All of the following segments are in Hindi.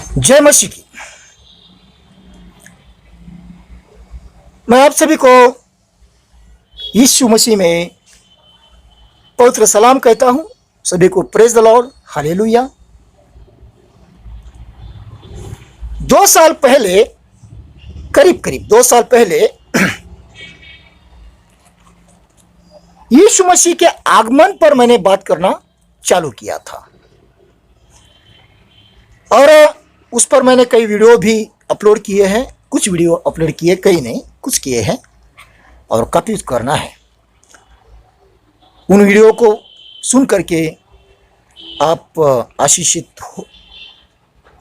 जय मसीह की। मैं आप सभी को यीशु मसीह में पवित्र सलाम कहता हूं। सभी को प्रेज द लॉर्ड, हालेलुया। 2 साल पहले, करीब 2 साल पहले यीशु मसीह के आगमन पर मैंने बात करना चालू किया था और उस पर मैंने कई वीडियो भी अपलोड किए हैं। कुछ वीडियो अपलोड किए, कई नहीं, कुछ किए हैं और काफ़ी करना है। उन वीडियो को सुन करके आप आशीषित हो।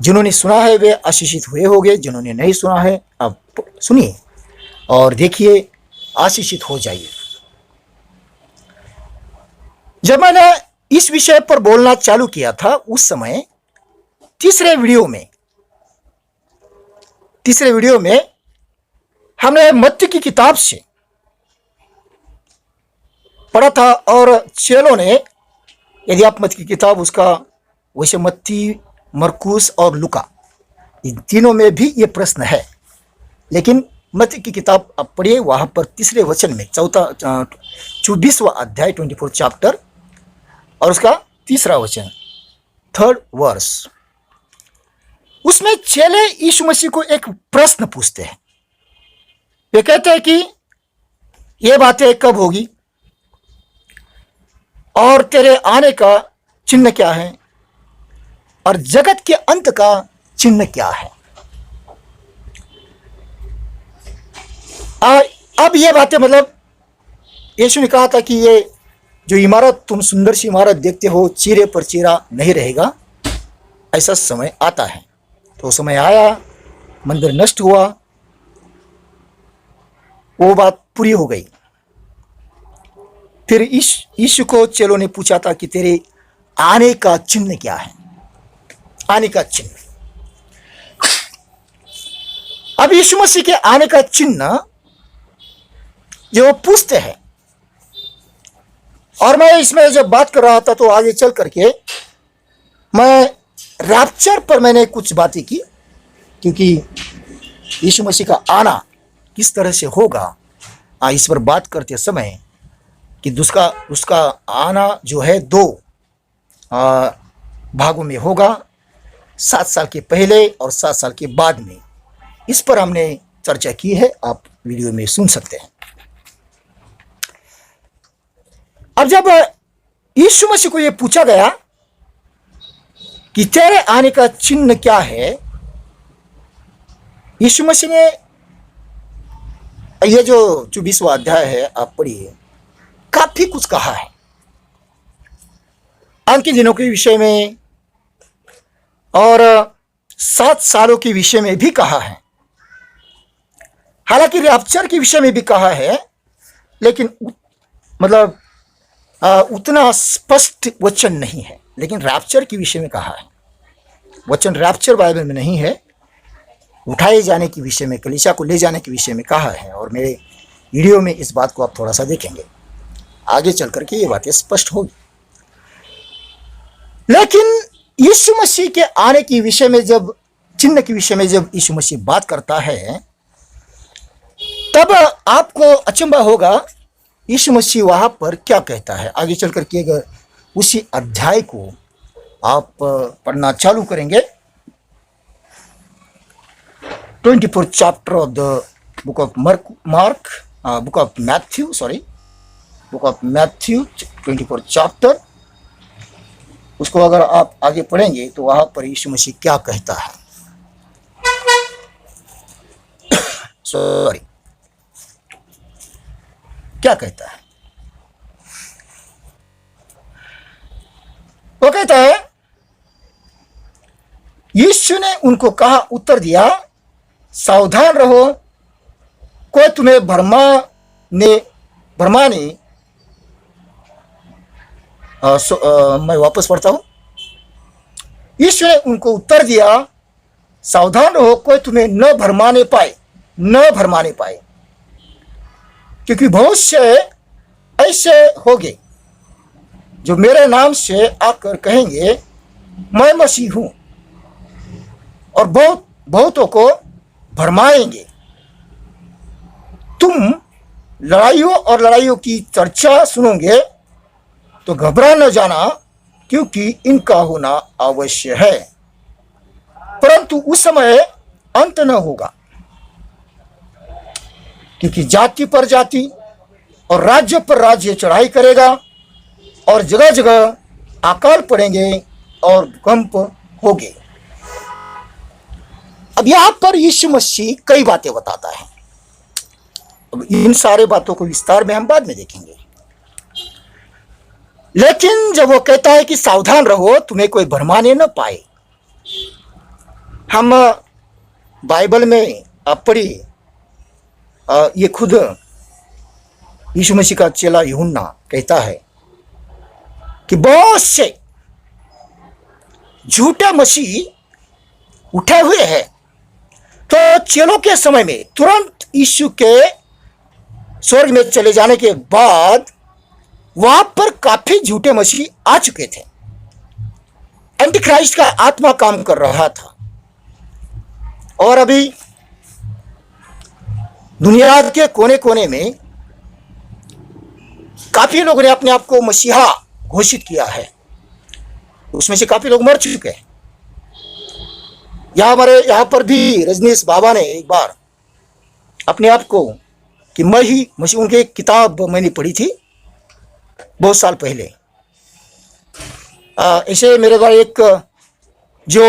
जिन्होंने सुना है वे आशीषित हुए होंगे, जिन्होंने नहीं सुना है आप सुनिए और देखिए, आशीषित हो जाइए। जब मैंने इस विषय पर बोलना चालू किया था उस समय तीसरे वीडियो में हमने मत्ती की किताब से पढ़ा था और चेलों ने, यदि आप मत्ती की किताब उसका वैसे मत्ती, मरकुस और लूका, इन तीनों में भी ये प्रश्न है, लेकिन मत्ती की किताब आप पढ़िए, वहां पर तीसरे वचन में 24वां अध्याय 24 चैप्टर और उसका तीसरा वचन 3rd वर्स, उसमें चेले यीशु मसीह को एक प्रश्न पूछते हैं। वे कहते हैं कि ये बातें कब होगी और तेरे आने का चिन्ह क्या है और जगत के अंत का चिन्ह क्या है। अब ये बातें, मतलब यीशु ने कहा था कि ये जो इमारत, तुम सुंदर सी इमारत देखते हो, चीरे पर चीरा नहीं रहेगा, ऐसा समय आता है। तो समय आया, मंदिर नष्ट हुआ, वो बात पूरी हो गई। फिर यीशु को चेलों ने पूछा था कि तेरे आने का चिन्ह क्या है, आने का चिन्ह। अब यीशु मसीह के आने का चिन्ह जो वो पूछते हैं, और मैं इसमें जब बात कर रहा था तो आगे चल करके मैं रैप्चर पर मैंने कुछ बातें की, क्योंकि यीशु मसीह का आना किस तरह से होगा इस पर बात करते समय, कि उसका आना जो है 2 भागों में होगा, 7 साल के पहले और 7 साल के बाद में। इस पर हमने चर्चा की है, आप वीडियो में सुन सकते हैं। अब जब यीशु मसीह को यह पूछा गया कि तेरे आने का चिन्ह क्या है, यीशु मसीह ने, ये जो 24वां अध्याय है आप पढ़िए, काफी कुछ कहा है अंत के दिनों के विषय में और 7 सालों के विषय में भी कहा है। हालांकि रैप्चर के विषय में भी कहा है, लेकिन मतलब उतना स्पष्ट वचन नहीं है, लेकिन रैप्चर के विषय में कहा है। वचन रैप्चर बाइबल में नहीं है, उठाए जाने के विषय में, कलीसिया को ले जाने के विषय में कहा है। और मेरे वीडियो में इस बात को आप थोड़ा सा देखेंगे, आगे चल करके ये बातें स्पष्ट होगी। लेकिन यीशु मसीह के आने के विषय में, जब चिन्ह के विषय में जब यीशु मसीह बात करता है, तब आपको अचंभा होगा यीशु मसीह वहां पर क्या कहता है। आगे चल करके अगर उसी अध्याय को आप पढ़ना चालू करेंगे, 24 chapter of the book of Matthew 24 chapter, उसको अगर आप आगे पढ़ेंगे तो वहां पर यीशु मसीह क्या कहता है। सॉरी, क्या कहता है? वो कहता है, यीशु ने उनको कहा, उत्तर दिया, सावधान रहो, कोई तुम्हें भरमाने, मैं वापस पढ़ता हूं। यीशु ने उनको उत्तर दिया, सावधान रहो, कोई तुम्हें न भरमाने पाए, क्योंकि बहुत से ऐसे होंगे जो मेरे नाम से आकर कहेंगे मैं मसीह हूं, और बहुतों को भरमाएंगे। तुम लड़ाइयों की चर्चा सुनोगे तो घबरा न जाना, क्योंकि इनका होना अवश्य है, परंतु उस समय अंत न होगा। क्योंकि जाति पर जाति और राज्य पर राज्य चढ़ाई करेगा, और जगह जगह अकाल पड़ेंगे और भूकंप होंगे। अब यहां पर यीशु मसीह कई बातें बताता है। अब इन सारे बातों को विस्तार में हम बाद में देखेंगे, लेकिन जब वो कहता है कि सावधान रहो, तुम्हें कोई भरमाने न पाए। हम बाइबल में आप पढ़िए, ये खुद यीशु मसीह का चेला यूहन्ना कहता है कि बहुत से झूठे मसीह उठे हुए हैं। तो चेलों के समय में तुरंत यीशु के स्वर्ग में चले जाने के बाद वहां पर काफी झूठे मसीह आ चुके थे। एंटी क्राइस्ट का आत्मा काम कर रहा था, और अभी दुनिया के कोने कोने में काफी लोगों ने अपने आप को मसीहा घोषित किया है। उसमें से काफी लोग मर चुके हैं। हमारे यहाँ पर भी रजनीश बाबा ने एक बार अपने आप को कि मैं ही मसीह, उनकी एक किताब मैंने पढ़ी थी बहुत साल पहले। ऐसे मेरे द्वारा एक जो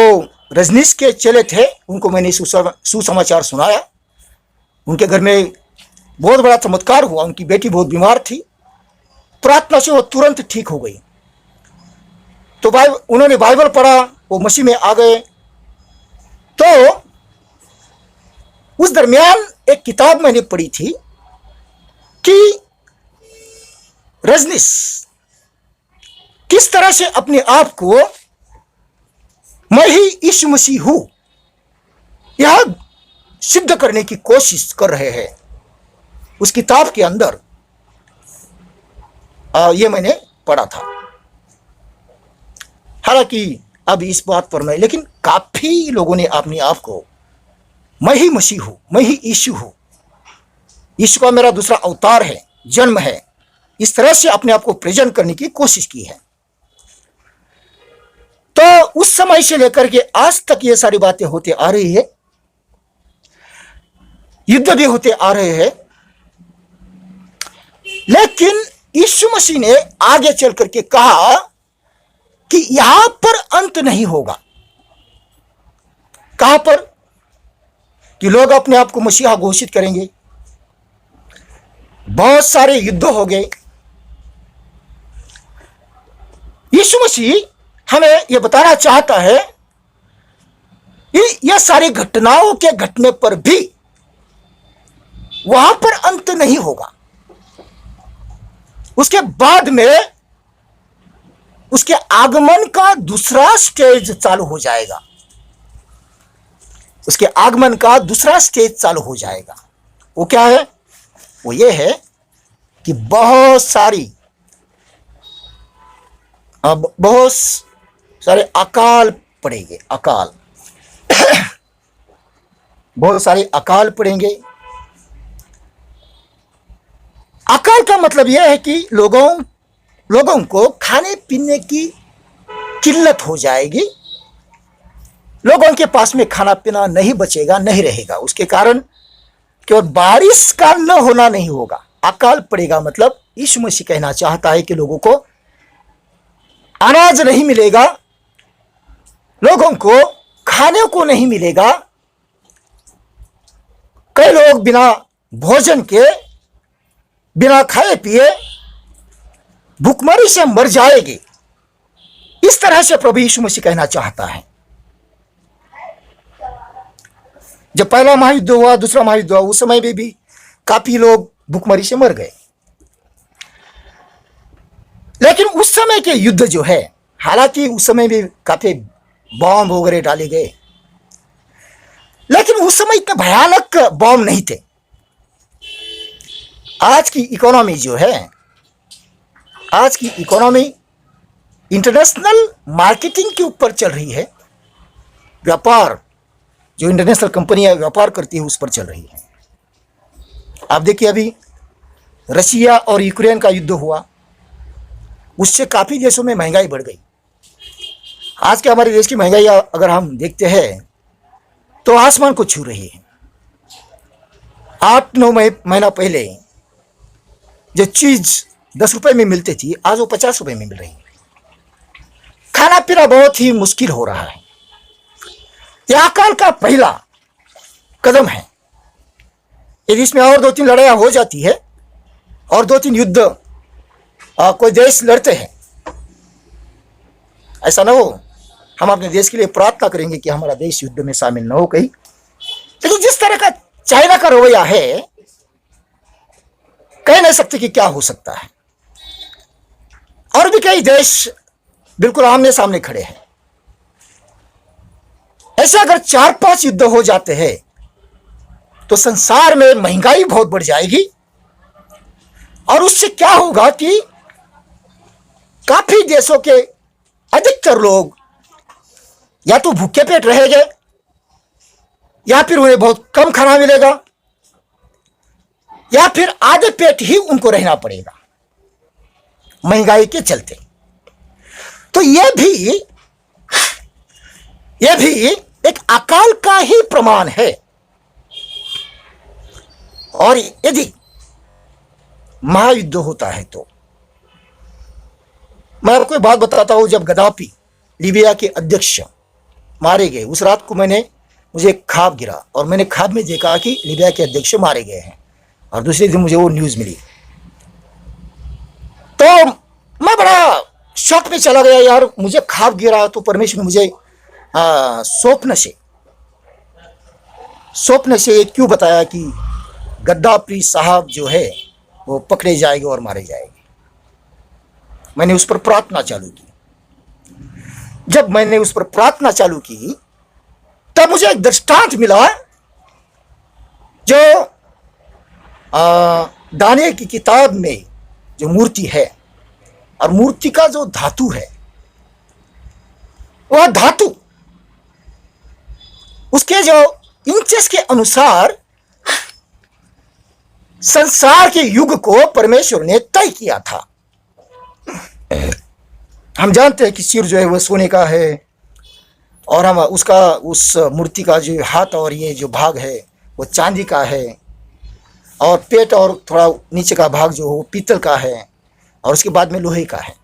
रजनीश के चेले थे उनको मैंने सुसमाचार सुनाया। उनके घर में बहुत बड़ा चमत्कार हुआ। उनकी बेटी बहुत बीमार थी, प्रार्थना से वो तुरंत ठीक हो गई। तो उन्होंने बाइबल पढ़ा, वो मसीह में आ गए। तो उस दरमियान एक किताब मैंने पढ़ी थी कि रजनीश किस तरह से अपने आप को मैं ही यीशु मसीह हूं यह सिद्ध करने की कोशिश कर रहे हैं। उस किताब के अंदर ये मैंने पढ़ा था। हालांकि अब इस बात पर मैं, लेकिन काफी लोगों ने अपने आप को मैं ही मसीह हूं, मैं ही यीशु हूं, यीशु का मेरा दूसरा अवतार है, जन्म है, इस तरह से अपने आप को प्रेजेंट करने की कोशिश की है। तो उस समय से लेकर के आज तक ये सारी बातें होते आ रही है, युद्ध भी होते आ रहे हैं। लेकिन यीशु मसीह ने आगे चल करके कहा कि यहां पर अंत नहीं होगा। कहां पर? कि लोग अपने आप को मसीहा घोषित करेंगे, बहुत सारे युद्ध हो गए। यीशु मसीह हमें यह बताना चाहता है कि यह सारी घटनाओं के घटने पर भी वहां पर अंत नहीं होगा। उसके बाद में उसके आगमन का दूसरा स्टेज चालू हो जाएगा। उसके आगमन का दूसरा स्टेज चालू हो जाएगा। वो क्या है? वो ये है कि बहुत सारे अकाल पड़ेंगे। अकाल बहुत सारे अकाल पड़ेंगे। अकाल का मतलब यह है कि लोगों को खाने पीने की किल्लत हो जाएगी। लोगों के पास में खाना पीना नहीं बचेगा, नहीं रहेगा। उसके कारण केवल बारिश का न होना नहीं होगा, अकाल पड़ेगा। मतलब यीशु मसीह कहना चाहता है कि लोगों को अनाज नहीं मिलेगा, लोगों को खाने को नहीं मिलेगा। कई लोग बिना भोजन के, बिना खाए पिए भूखमरी से मर जाएंगे। इस तरह से प्रभु यीशु मसीह कहना चाहता है। जब पहला महायुद्ध हुआ, दूसरा महायुद्ध हुआ, उस समय में भी काफी लोग भूखमरी से मर गए। लेकिन उस समय के युद्ध जो है, हालांकि उस समय भी काफी बॉम्ब वगैरह डाले गए, लेकिन उस समय इतने भयानक बॉम्ब नहीं थे। आज की इकोनॉमी जो है, आज की इकोनॉमी इंटरनेशनल मार्केटिंग के ऊपर चल रही है। व्यापार जो इंटरनेशनल कंपनियां व्यापार करती है उस पर चल रही है। आप देखिए, अभी रशिया और यूक्रेन का युद्ध हुआ, उससे काफ़ी देशों में महंगाई बढ़ गई। आज के हमारे देश की महंगाई अगर हम देखते हैं तो आसमान को छू रही है। 8-9 महीना पहले जो चीज़ 10 रुपए में मिलती थी, आज वो 50 रुपए में मिल रही है। खाना पीना बहुत ही मुश्किल हो रहा है। यह अकाल का पहला कदम है। यदि इसमें और 2-3 लड़ाइयाँ हो जाती है और 2-3 युद्ध कोई देश लड़ते हैं, ऐसा ना हो, हम अपने देश के लिए प्रार्थना करेंगे कि हमारा देश युद्ध में शामिल न हो कहीं। लेकिन जिस तरह का चाइना का रवैया है, कह नहीं सकते कि क्या हो सकता है। और भी कई देश बिल्कुल आमने सामने खड़े हैं। ऐसे अगर 4-5 युद्ध हो जाते हैं तो संसार में महंगाई बहुत बढ़ जाएगी, और उससे क्या होगा कि काफी देशों के अधिकतर लोग या तो भूखे पेट रहेंगे या फिर उन्हें बहुत कम खाना मिलेगा, या फिर आधे पेट ही उनको रहना पड़ेगा महंगाई के चलते। तो यह भी एक अकाल का ही प्रमाण है। और यदि महायुद्ध होता है तो मैं आपको एक बात बताता हूं। जब गद्दाफी लीबिया के अध्यक्ष मारे गए, उस रात को मुझे एक ख्वाब गिरा और मैंने ख्वाब में देखा कि लीबिया के अध्यक्ष मारे गए हैं, और दूसरे दिन मुझे वो न्यूज़ मिली। तो मैं बड़ा शौक में चला गया, यार मुझे ख्वाब गिरा तो परमेश्वर ने मुझे स्वप्न से क्यों बताया कि गद्दाफी साहब जो है वो पकड़े जाएंगे और मारे जाएंगे। मैंने उस पर प्रार्थना चालू की। जब मैंने उस पर प्रार्थना चालू की तब मुझे एक दृष्टांत मिला, जो दानियल की किताब में जो मूर्ति है और मूर्ति का जो धातु है, वह धातु उसके जो इंचेस के अनुसार संसार के युग को परमेश्वर ने तय किया था। हम जानते हैं कि सिर जो है वह सोने का है, और हम उस मूर्ति का जो हाथ और ये जो भाग है वो चांदी का है, और पेट और थोड़ा नीचे का भाग जो वो पीतल का है, और उसके बाद में लोहे का है,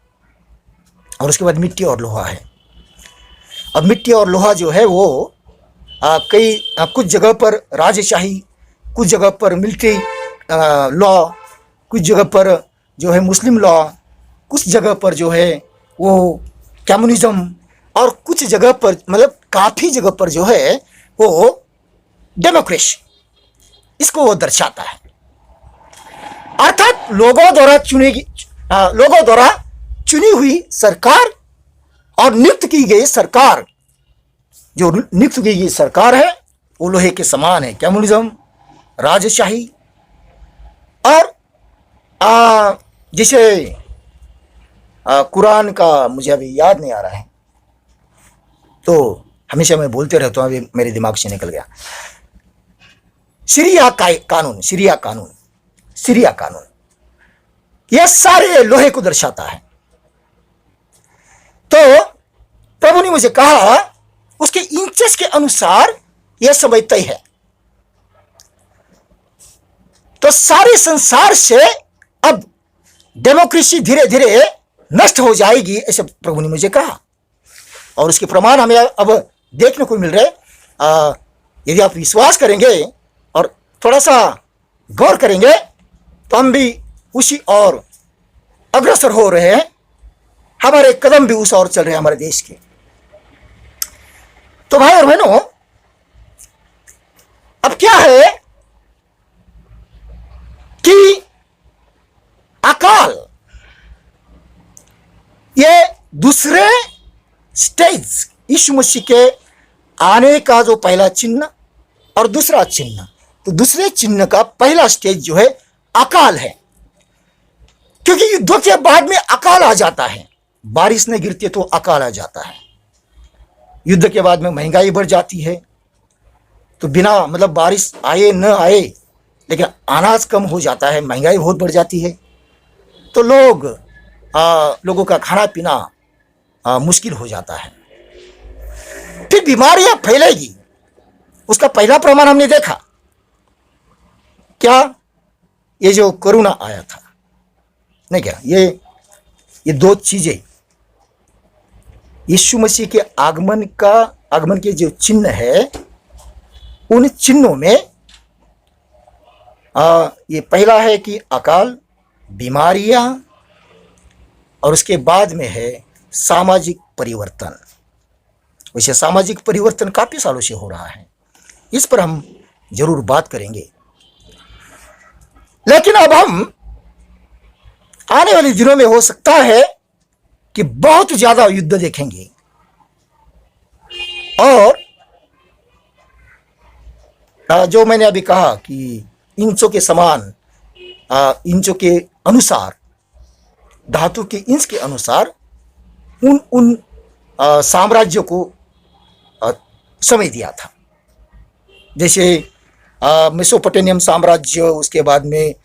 और उसके बाद मिट्टी और लोहा है। और मिट्टी और लोहा जो है वो कुछ जगह पर राजशाही, कुछ जगह पर मिलिट्री लॉ, कुछ जगह पर जो है मुस्लिम लॉ, कुछ जगह पर जो है वो कम्युनिज्म, और कुछ जगह पर मतलब काफ़ी जगह पर जो है वो डेमोक्रेसी, इसको वो दर्शाता है। अर्थात लोगों द्वारा चुनी हुई सरकार और नियुक्त की गई सरकार, जो नियुक्त की गई सरकार है वो लोहे के समान है। कम्युनिज्म, राजशाही, और जिसे कुरान का मुझे अभी याद नहीं आ रहा है, तो हमेशा मैं बोलते रहता हूँ, अभी मेरे दिमाग से निकल गया, सीरिया कानून, यह सारे लोहे को दर्शाता है। तो प्रभु ने मुझे कहा उसके इंचेस के अनुसार यह समय तय है। तो सारे संसार से अब डेमोक्रेसी धीरे धीरे नष्ट हो जाएगी, ऐसे प्रभु ने मुझे कहा, और उसके प्रमाण हमें अब देखने को मिल रहे। यदि आप विश्वास करेंगे और थोड़ा सा गौर करेंगे तो हम भी उसी और अग्रसर हो रहे हैं, हमारे कदम भी उस और चल रहे हैं हमारे देश के। तो भाई और बहनों, अब क्या है कि अकाल ये दूसरे स्टेज, यीशु मसीह के आने का जो पहला चिन्ह और दूसरा चिन्ह, तो दूसरे चिन्ह का पहला स्टेज जो है अकाल है। क्योंकि युद्धों के बाद में अकाल आ जाता है, बारिश नहीं गिरती तो अकाल आ जाता है। युद्ध के बाद में महंगाई बढ़ जाती है, तो बिना मतलब बारिश आए न आए, लेकिन अनाज कम हो जाता है, महंगाई बहुत बढ़ जाती है, तो लोगों का खाना पीना मुश्किल हो जाता है, फिर बीमारियां फैलेगी। उसका पहला प्रमाण हमने देखा क्या, ये जो कोरोना आया था, नहीं क्या, ये दो चीजें यीशु मसीह के आगमन के जो चिन्ह है, उन चिन्हों में ये पहला है कि अकाल, बीमारियां, और उसके बाद में है सामाजिक परिवर्तन। वैसे सामाजिक परिवर्तन काफी सालों से हो रहा है, इस पर हम जरूर बात करेंगे। लेकिन अब हम आने वाले दिनों में हो सकता है कि बहुत ज्यादा युद्ध देखेंगे, और जो मैंने अभी कहा कि इंचों के समान, इंचों के अनुसार, धातु के इंच के अनुसार उन साम्राज्यों को समय दिया था। जैसे मेसोपोटामियम साम्राज्य, उसके बाद में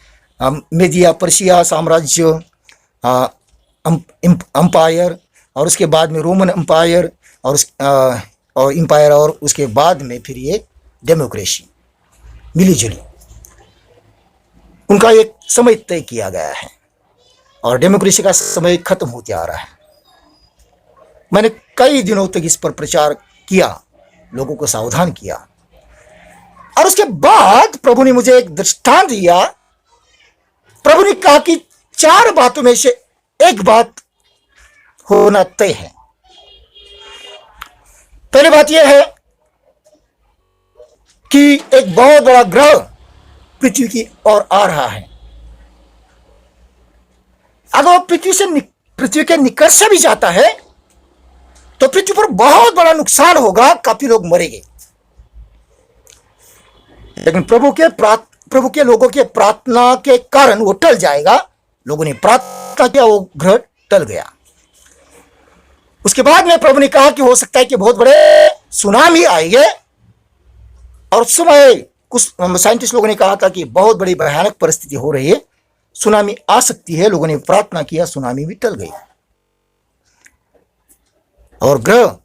मेदिया पर्शिया साम्राज्य, एम्पायर, और उसके बाद में रोमन एम्पायर, और एम्पायर, और उसके बाद में फिर ये डेमोक्रेसी मिली जुली। उनका एक समय तय किया गया है, और डेमोक्रेसी का समय खत्म होते आ रहा है। मैंने कई दिनों तक इस पर प्रचार किया, लोगों को सावधान किया, और उसके बाद प्रभु ने मुझे एक दृष्टांत दिया। प्रभु ने कहा कि 4 बातों में से एक बात होना तय है। पहली बात यह है कि एक बहुत बड़ा ग्रह पृथ्वी की ओर आ रहा है। अगर वो पृथ्वी के निकट से भी जाता है तो पृथ्वी पर बहुत बड़ा नुकसान होगा, काफी लोग मरेंगे। लेकिन प्रभु के लोगों के प्रार्थना के कारण वो टल जाएगा। लोगों ने प्रार्थना किया, वो ग्रह टल गया। उसके बाद में प्रभु ने कहा कि हो सकता है कि बहुत बड़े सुनामी आएंगे, और उस समय कुछ साइंटिस्ट लोगों ने कहा था कि बहुत बड़ी भयानक परिस्थिति हो रही है, सुनामी आ सकती है। लोगों ने प्रार्थना किया, सुनामी भी टल गई। और ग्रह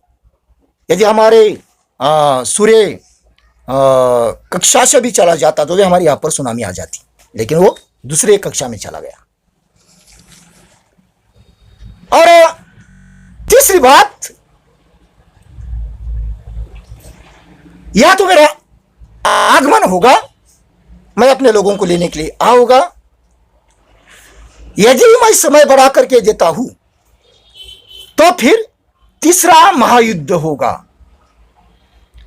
यदि हमारे सूर्य कक्षा से भी चला जाता तो भी हमारे यहां पर सुनामी आ जाती, लेकिन वो दूसरे कक्षा में चला गया। और तीसरी बात, या तो मेरा आगमन होगा, मैं अपने लोगों को लेने के लिए आऊंगा। यदि मैं समय बढ़ा करके देता हूं तो फिर तीसरा महायुद्ध होगा।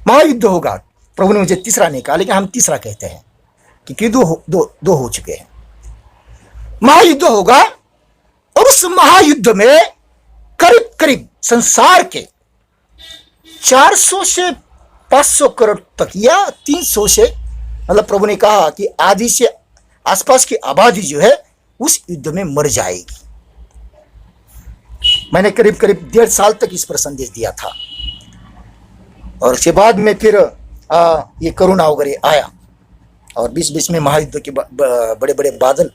महायुद्ध होगा। प्रभु ने मुझे तीसरा नहीं कहा, लेकिन हम तीसरा कहते हैं क्योंकि दो हो चुके हैं। महायुद्ध होगा, और उस महायुद्ध में करीब करीब संसार के 400 से 500 करोड़ तक, या 300 से, मतलब प्रभु ने कहा कि आधी से आसपास की आबादी जो है उस युद्ध में मर जाएगी। मैंने करीब करीब 1.5 साल तक इस पर संदेश दिया था, और उसके बाद में फिर ये कोरोना वगैरह आया, और बीच बीच में महायुद्ध के बड़े बड़े बादल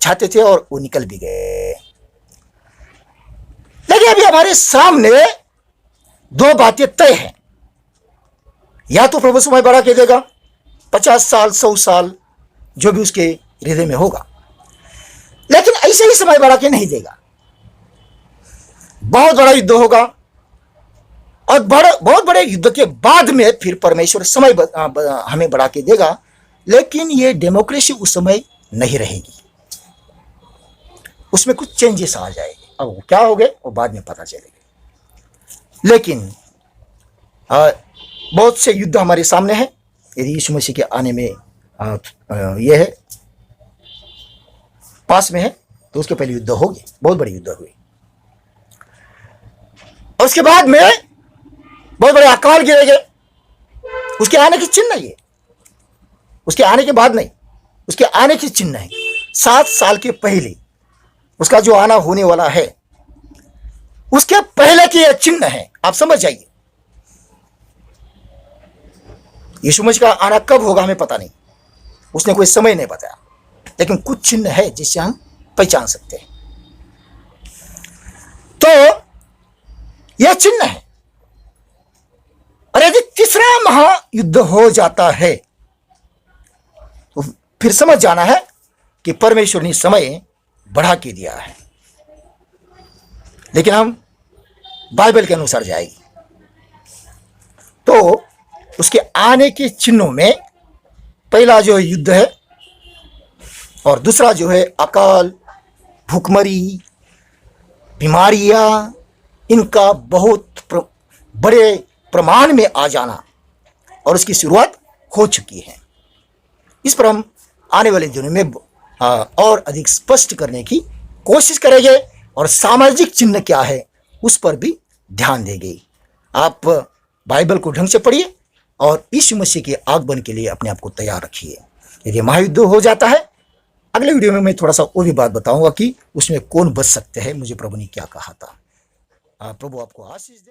छाते थे, और वो निकल भी गए। लेकिन अभी हमारे सामने 2 बातें तय हैं। या तो प्रभु समय बढ़ा के देगा, 50 साल 100 साल, जो भी उसके हृदय में होगा, लेकिन ऐसे ही समय बढ़ा के नहीं देगा। बहुत बड़ा युद्ध होगा, और बहुत बड़े युद्ध के बाद में फिर परमेश्वर समय हमें बढ़ा के देगा, लेकिन ये डेमोक्रेसी उस समय नहीं रहेगी। उसमें कुछ चेंजेस आ जाएंगे। अब वो क्या हो गए वो बाद में पता चलेगा। लेकिन बहुत से युद्ध हमारे सामने हैं। यदि यीशु मसीह के आने में यह है पास में है, तो उसके पहले युद्ध होगी, बहुत बड़ी युद्ध हुई। और उसके बाद में बहुत बड़े अकाल गिरेंगे। उसके आने की चिन्ह है ये, उसके आने के बाद नहीं, उसके आने की चिन्ह है। 7 साल के पहले उसका जो आना होने वाला है, उसके पहले की यह चिन्ह है। आप समझ जाइए। यीशु मसीह का आना कब होगा हमें पता नहीं, उसने कोई समय नहीं बताया, लेकिन कुछ चिन्ह है जिससे हम पहचान सकते हैं। तो यह चिन्ह है। और यदि तीसरा महायुद्ध हो जाता है तो फिर समझ जाना है कि परमेश्वर ने समय बढ़ा के दिया है, लेकिन हम बाइबल के अनुसार जाएगी। तो उसके आने के चिन्हों में पहला जो युद्ध है और दूसरा जो है अकाल, भूखमरी, बीमारियां, इनका बहुत बड़े प्रमाण में आ जाना और उसकी शुरुआत हो चुकी है। इस पर हम आने वाले दिनों में और अधिक स्पष्ट करने की कोशिश करेंगे और सामाजिक चिन्ह क्या है उस पर भी ध्यान देंगे। आप बाइबल को ढंग से पढ़िए और यीशु मसीह के आगमन के लिए अपने आप को तैयार रखिए। यदि महायुद्ध हो जाता है, अगले वीडियो में मैं थोड़ा सा वो भी बात बताऊंगा कि उसमें कौन बच सकते हैं, मुझे प्रभु ने क्या कहा था। प्रभु आपको आशीष दे।